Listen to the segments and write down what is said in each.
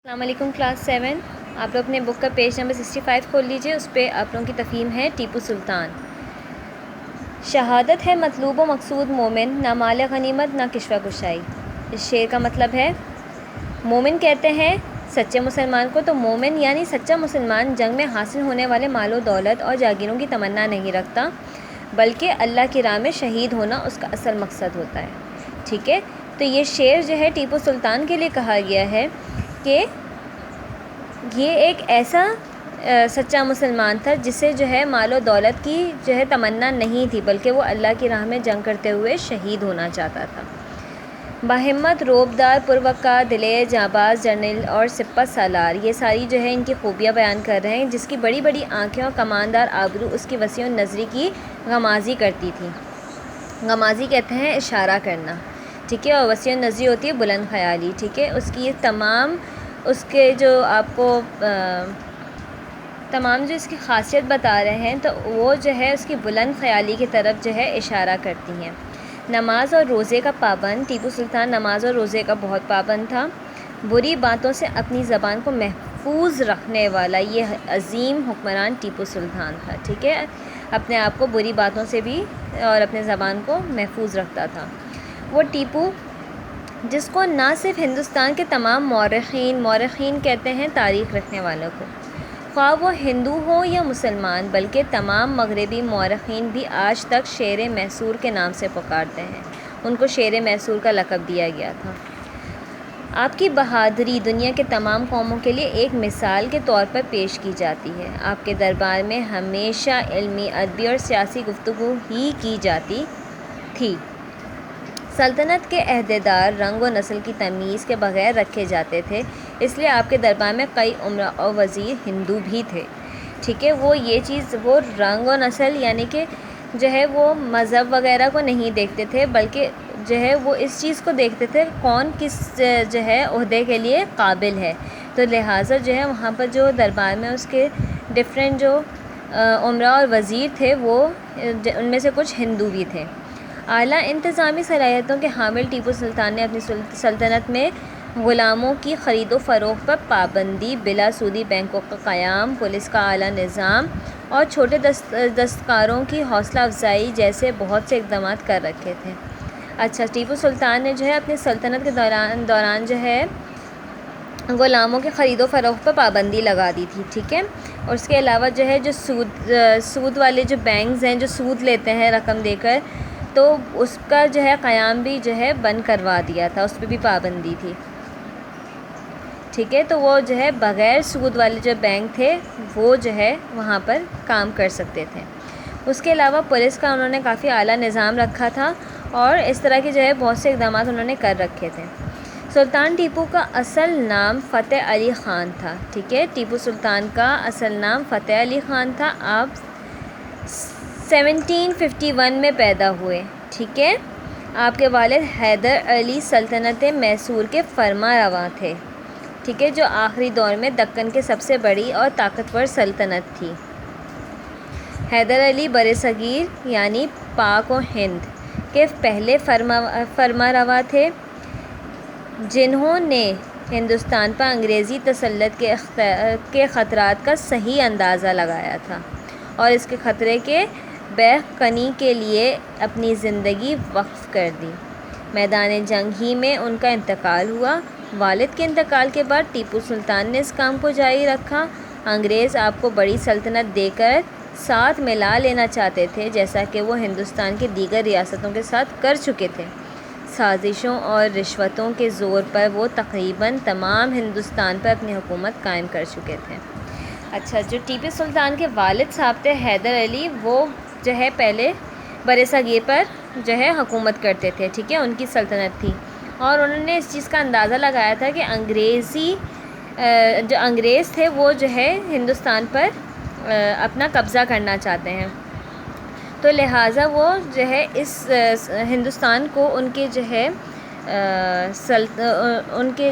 السلام علیکم کلاس 7۔ آپ لوگ اپنے بک کا پیج نمبر 65 کھول لیجئے۔ اس پہ آپ لوگوں کی تفہیم ہے ٹیپو سلطان۔ شہادت ہے مطلوب و مقصود مومن، نہ مال غنیمت نہ کشوہ کشائی۔ اس شعر کا مطلب ہے مومن کہتے ہیں سچے مسلمان کو، تو مومن یعنی سچا مسلمان جنگ میں حاصل ہونے والے مال و دولت اور جاگیروں کی تمنا نہیں رکھتا، بلکہ اللہ کی راہ میں شہید ہونا اس کا اصل مقصد ہوتا ہے۔ ٹھیک ہے، تو یہ شعر جو ہے ٹیپو سلطان کے لیے کہا گیا ہے کہ یہ ایک ایسا سچا مسلمان تھا جسے جو ہے مال و دولت کی جو ہے تمنا نہیں تھی، بلکہ وہ اللہ کی راہ میں جنگ کرتے ہوئے شہید ہونا چاہتا تھا۔ باہمت، روبدار، پروقار، دلیر، جانباز، جرنیل اور سپہ سالار، یہ ساری جو ہے ان کی خوبیاں بیان کر رہے ہیں، جس کی بڑی بڑی آنکھیں اور کماندار آبرو اس کی وسیع النظری کی غمازی کرتی تھی۔ غمازی کہتے ہیں اشارہ کرنا، ٹھیک ہے، اور وسیع النظری ہوتی ہے بلند خیالی، ٹھیک ہے۔ اس کی تمام اس کے جو آپ کو تمام جو اس کی خاصیت بتا رہے ہیں، تو وہ جو ہے اس کی بلند خیالی کی طرف جو ہے اشارہ کرتی ہیں۔ نماز اور روزے کا پابند، ٹیپو سلطان نماز اور روزے کا بہت پابند تھا۔ بری باتوں سے اپنی زبان کو محفوظ رکھنے والا یہ عظیم حکمران ٹیپو سلطان تھا، ٹھیک ہے، اپنے آپ کو بری باتوں سے بھی اور اپنے زبان کو محفوظ رکھتا تھا۔ وہ ٹیپو جس کو نہ صرف ہندوستان کے تمام مورخین کہتے ہیں تاریخ رکھنے والوں کو، خواہ وہ ہندو ہوں یا مسلمان، بلکہ تمام مغربی مورخین بھی آج تک شیر میسور کے نام سے پکارتے ہیں۔ ان کو شیر میسور کا لقب دیا گیا تھا۔ آپ کی بہادری دنیا کے تمام قوموں کے لیے ایک مثال کے طور پر پیش کی جاتی ہے۔ آپ کے دربار میں ہمیشہ علمی، ادبی اور سیاسی گفتگو ہی کی جاتی تھی۔ سلطنت کے عہدیدار رنگ و نسل کی تمیز کے بغیر رکھے جاتے تھے، اس لیے آپ کے دربار میں کئی امراء اور وزیر ہندو بھی تھے، ٹھیک ہے۔ وہ یہ چیز، وہ رنگ و نسل یعنی کہ جو ہے وہ مذہب وغیرہ کو نہیں دیکھتے تھے، بلکہ جو ہے وہ اس چیز کو دیکھتے تھے کون کس جو ہے عہدے کے لیے قابل ہے، تو لہٰذا جو ہے وہاں پر جو دربار میں اس کے ڈفرینٹ جو امراء اور وزیر تھے، وہ ان میں سے کچھ ہندو بھی تھے۔ اعلیٰ انتظامی صلاحیتوں کے حامل ٹیپو سلطان نے اپنی سلطنت میں غلاموں کی خرید و فروخت پر پابندی، بلا سودی بینکوں کا قیام، پولیس کا اعلیٰ نظام اور چھوٹے دستکاروں کی حوصلہ افزائی جیسے بہت سے اقدامات کر رکھے تھے۔ اچھا، ٹیپو سلطان نے جو ہے اپنی سلطنت کے دوران جو ہے غلاموں کی خرید و فروخت پر پابندی لگا دی تھی، ٹھیک ہے، اور اس کے علاوہ جو ہے جو سود والے جو بینکس ہیں جو سود لیتے ہیں رقم دے کر، تو اس کا جو ہے قیام بھی جو ہے بند کروا دیا تھا، اس پہ بھی پابندی تھی، ٹھیک ہے۔ تو وہ جو ہے بغیر سود والے جو بینک تھے وہ جو ہے وہاں پر کام کر سکتے تھے۔ اس کے علاوہ پولیس کا انہوں نے کافی اعلیٰ نظام رکھا تھا، اور اس طرح کے جو ہے بہت سے اقدامات انہوں نے کر رکھے تھے۔ سلطان ٹیپو کا اصل نام فتح علی خان تھا، ٹھیک ہے، ٹیپو سلطان کا اصل نام فتح علی خان تھا۔ آپ 1751 میں پیدا ہوئے، ٹھیک ہے۔ آپ کے والد حیدر علی سلطنت میسور کے فرما رواں تھے، ٹھیک ہے، جو آخری دور میں دکن کے سب سے بڑی اور طاقتور سلطنت تھی۔ حیدر علی برصغیر یعنی پاک و ہند کے پہلے فرما روا تھے، جنہوں نے ہندوستان پر انگریزی تسلط کے خطرات کا صحیح اندازہ لگایا تھا، اور اس کے خطرے کے بیخ کنی کے لیے اپنی زندگی وقف کر دی۔ میدان جنگ ہی میں ان کا انتقال ہوا۔ والد کے انتقال کے بعد ٹیپو سلطان نے اس کام کو جاری رکھا۔ انگریز آپ کو بڑی سلطنت دے کر ساتھ ملا لینا چاہتے تھے، جیسا کہ وہ ہندوستان کی دیگر ریاستوں کے ساتھ کر چکے تھے۔ سازشوں اور رشوتوں کے زور پر وہ تقریباً تمام ہندوستان پر اپنی حکومت قائم کر چکے تھے۔ اچھا، جو ٹیپو سلطان کے والد صاحب تھے حیدر علی، وہ جو ہے پہلے برصغیر پر جو ہے حکومت کرتے تھے، ٹھیک ہے، ان کی سلطنت تھی، اور انہوں نے اس چیز کا اندازہ لگایا تھا کہ جو انگریز تھے وہ جو ہے ہندوستان پر اپنا قبضہ کرنا چاہتے ہیں، تو لہٰذا وہ جو ہے اس ہندوستان کو ان کے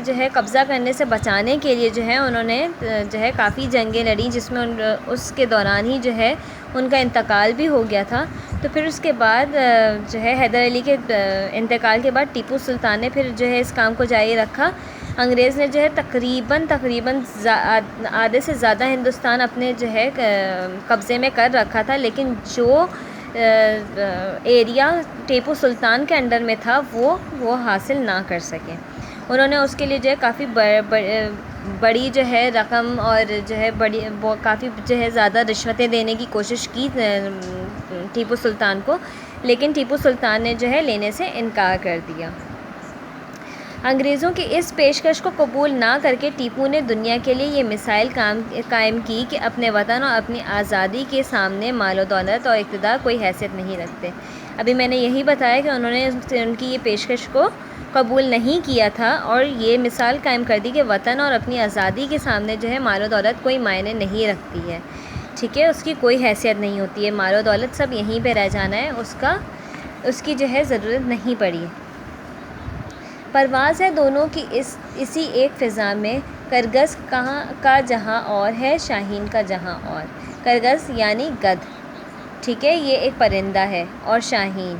جو ہے قبضہ کرنے سے بچانے کے لیے جو ہے انہوں نے جو ہے کافی جنگیں لڑیں، جس میں اس کے دوران ہی جو ہے ان کا انتقال بھی ہو گیا تھا۔ تو پھر اس کے بعد جو ہے حیدر علی کے انتقال کے بعد ٹیپو سلطان نے پھر جو ہے اس کام کو جاری رکھا۔ انگریز نے جو ہے تقریباً آدھے سے زیادہ ہندوستان اپنے جو ہے قبضے میں کر رکھا تھا، لیکن جو ایریا ٹیپو سلطان کے انڈر میں تھا وہ حاصل نہ کر سکے۔ انہوں نے اس کے لیے جو ہے کافی بڑی جو ہے رقم اور جو ہے کافی جو ہے زیادہ رشوتیں دینے کی کوشش کی ٹیپو سلطان کو، لیکن ٹیپو سلطان نے جو ہے لینے سے انکار کر دیا۔ انگریزوں کی اس پیشکش کو قبول نہ کر کے ٹیپو نے دنیا کے لیے یہ مثال قائم کی کہ اپنے وطن اور اپنی آزادی کے سامنے مال و دولت اور اقتدار کوئی حیثیت نہیں رکھتے۔ ابھی میں نے یہی بتایا کہ انہوں نے ان کی یہ پیشکش کو قبول نہیں کیا تھا اور یہ مثال قائم کر دی کہ وطن اور اپنی آزادی کے سامنے جو ہے مال و دولت کوئی معنی نہیں رکھتی ہے، ٹھیک ہے، اس کی کوئی حیثیت نہیں ہوتی ہے، مال و دولت سب یہیں پہ رہ جانا ہے، اس کی جو ہے ضرورت نہیں پڑی۔ پرواز ہے دونوں کی اسی ایک فضا میں، کرگس کا جہاں اور ہے، شاہین کا جہاں اور۔ کرگس یعنی گدھ، ٹھیک ہے، یہ ایک پرندہ ہے، اور شاہین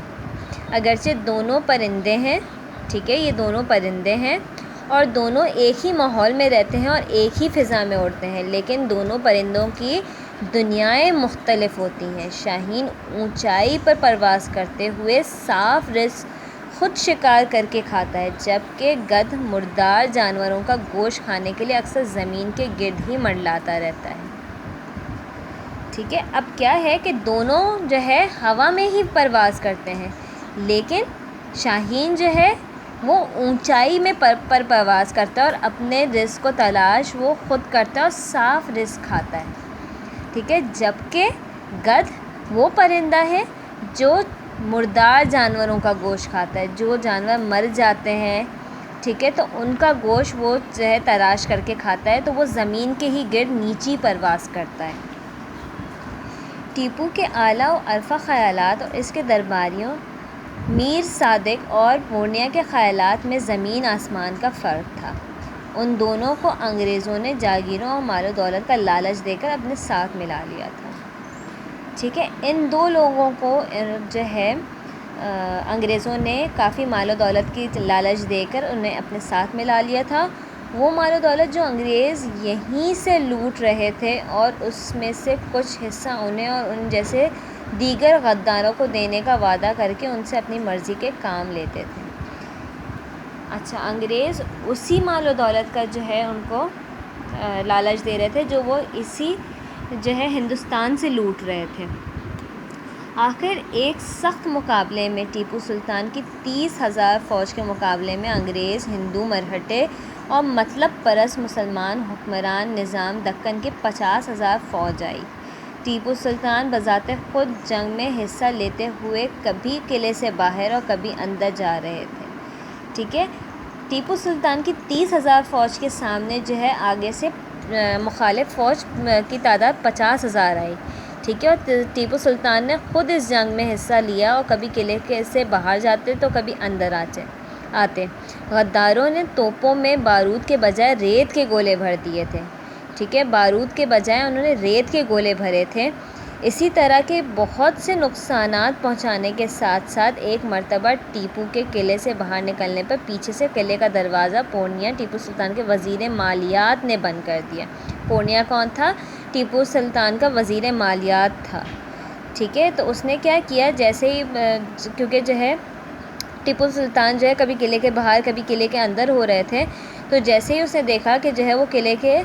اگرچہ دونوں پرندے ہیں، ٹھیک ہے، یہ دونوں پرندے ہیں اور دونوں ایک ہی ماحول میں رہتے ہیں اور ایک ہی فضا میں اڑتے ہیں، لیکن دونوں پرندوں کی دنیائیں مختلف ہوتی ہیں۔ شاہین اونچائی پر پرواز کرتے ہوئے صاف رزق خود شکار کر کے کھاتا ہے، جبکہ گدھ مردار جانوروں کا گوشت کھانے کے لیے اکثر زمین کے گرد ہی منڈلاتا رہتا ہے، ٹھیک ہے۔ اب کیا ہے کہ دونوں جو ہے ہوا میں ہی پرواز کرتے ہیں، لیکن شاہین جو ہے وہ اونچائی میں پر پرواز کرتا ہے اور اپنے رزق کو تلاش وہ خود کرتا ہے اور صاف رزق کھاتا ہے، ٹھیک ہے، جبکہ گدھ وہ پرندہ ہے جو مردار جانوروں کا گوشت کھاتا ہے، جو جانور مر جاتے ہیں، ٹھیک ہے، تو ان کا گوشت وہ جو ہے تلاش کر کے کھاتا ہے، تو وہ زمین کے ہی گرد نیچی پرواز کرتا ہے۔ ٹیپو کے اعلیٰ و عرفہ خیالات اور اس کے درباریوں میر صادق اور پورنیا کے خیالات میں زمین آسمان کا فرق تھا۔ ان دونوں کو انگریزوں نے جاگیروں اور مال و دولت کا لالچ دے کر اپنے ساتھ ملا لیا تھا، ٹھیک ہے۔ ان دو لوگوں کو جو ہے انگریزوں نے کافی مال و دولت کی لالچ دے کر انہیں اپنے ساتھ ملا لیا تھا۔ وہ مال و دولت جو انگریز یہیں سے لوٹ رہے تھے اور اس میں سے کچھ حصہ انہیں اور ان جیسے دیگر غداروں کو دینے کا وعدہ کر کے ان سے اپنی مرضی کے کام لیتے تھے۔ اچھا، انگریز اسی مال و دولت کا جو ہے ان کو لالچ دے رہے تھے جو وہ اسی جو ہے ہندوستان سے لوٹ رہے تھے۔ آخر ایک سخت مقابلے میں ٹیپو سلطان کی 30,000 فوج کے مقابلے میں انگریز ہندو مرہٹے اور مطلب پرست مسلمان حکمران نظام دکن کی 50,000 فوج آئی۔ ٹیپو سلطان بذات خود جنگ میں حصہ لیتے ہوئے کبھی قلعے سے باہر اور کبھی اندر جا رہے تھے، ٹھیک ہے۔ ٹیپو سلطان کی 30,000 فوج کے سامنے جو ہے آگے سے مخالف فوج کی تعداد 50,000 آئی، ٹھیک ہے، اور ٹیپو سلطان نے خود اس جنگ میں حصہ لیا اور کبھی قلعے سے باہر جاتے تو کبھی اندر آتے۔ غداروں نے توپوں میں بارود کے بجائے ریت کے گولے بھر دیے تھے، ٹھیک ہے، بارود کے بجائے انہوں نے ریت کے گولے بھرے تھے۔ اسی طرح کے بہت سے نقصانات پہنچانے کے ساتھ ساتھ ایک مرتبہ ٹیپو کے قلعے سے باہر نکلنے پر پیچھے سے قلعے کا دروازہ پورنیا ٹیپو سلطان کے وزیر مالیات نے بند کر دیا۔ پورنیا کون تھا؟ ٹیپو سلطان کا وزیر مالیات تھا، ٹھیک ہے۔ تو اس نے کیا کیا، جیسے ہی کیونکہ جو ہے ٹیپو سلطان جو ہے کبھی قلعے کے باہر کبھی قلعے کے اندر ہو رہے تھے، تو جیسے ہی اس نے دیکھا کہ جو ہے وہ قلعے کے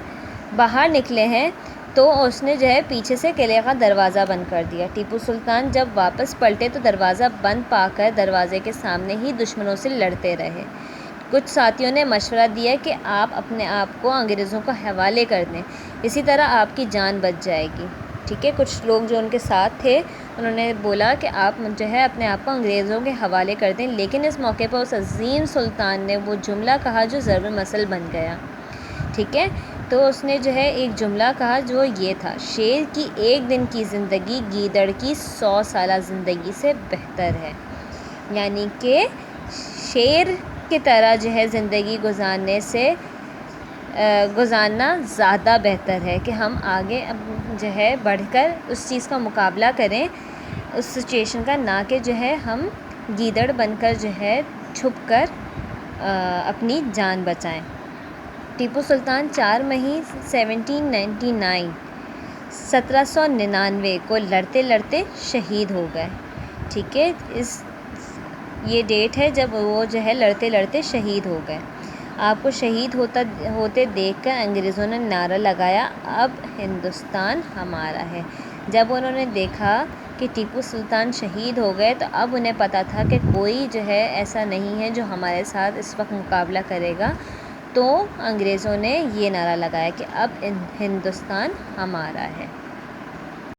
باہر نکلے ہیں تو اس نے جو ہے پیچھے سے قلعے کا دروازہ بند کر دیا۔ ٹیپو سلطان جب واپس پلٹے تو دروازہ بند پا کر دروازے کے سامنے ہی دشمنوں سے لڑتے رہے۔ کچھ ساتھیوں نے مشورہ دیا کہ آپ اپنے آپ کو انگریزوں کو حوالے کر دیں، اسی طرح آپ کی جان بچ جائے گی، ٹھیک ہے۔ کچھ لوگ جو ان کے ساتھ تھے انہوں نے بولا کہ آپ جو ہے اپنے آپ کو انگریزوں کے حوالے کر دیں، لیکن اس موقع پر اس عظیم سلطان نے وہ جملہ کہا جو ضرب المثل بن گیا، ٹھیک ہے۔ تو اس نے جو ہے ایک جملہ کہا جو یہ تھا، شیر کی ایک دن کی زندگی گیدڑ کی 100 سالہ زندگی سے بہتر ہے، یعنی کہ شیر کی طرح جو ہے زندگی گزارنا زیادہ بہتر ہے کہ ہم آگے جو ہے بڑھ کر اس چیز کا مقابلہ کریں، اس سچویشن کا، نہ کہ جو ہے ہم گیدڑ بن کر جو ہے چھپ کر اپنی جان بچائیں۔ ٹیپو سلطان 4 مئی 1799 1799 کو لڑتے لڑتے شہید ہو گئے. ٹھیک ہے، یہ ڈیٹ ہے جب وہ جو ہے لڑتے لڑتے شہید ہو گئے. آپ کو شہید ہوتے دیکھ کر انگریزوں نے نعرہ لگایا، اب ہندوستان ہمارا ہے. جب انہوں نے دیکھا کہ ٹیپو سلطان شہید ہو گئے تو اب انہیں پتہ تھا کہ کوئی جو ہے ایسا نہیں ہے جو ہمارے ساتھ اس وقت مقابلہ کرے گا. تو انگریزوں نے یہ نعرہ لگایا کہ اب ہندوستان ہمارا ہے.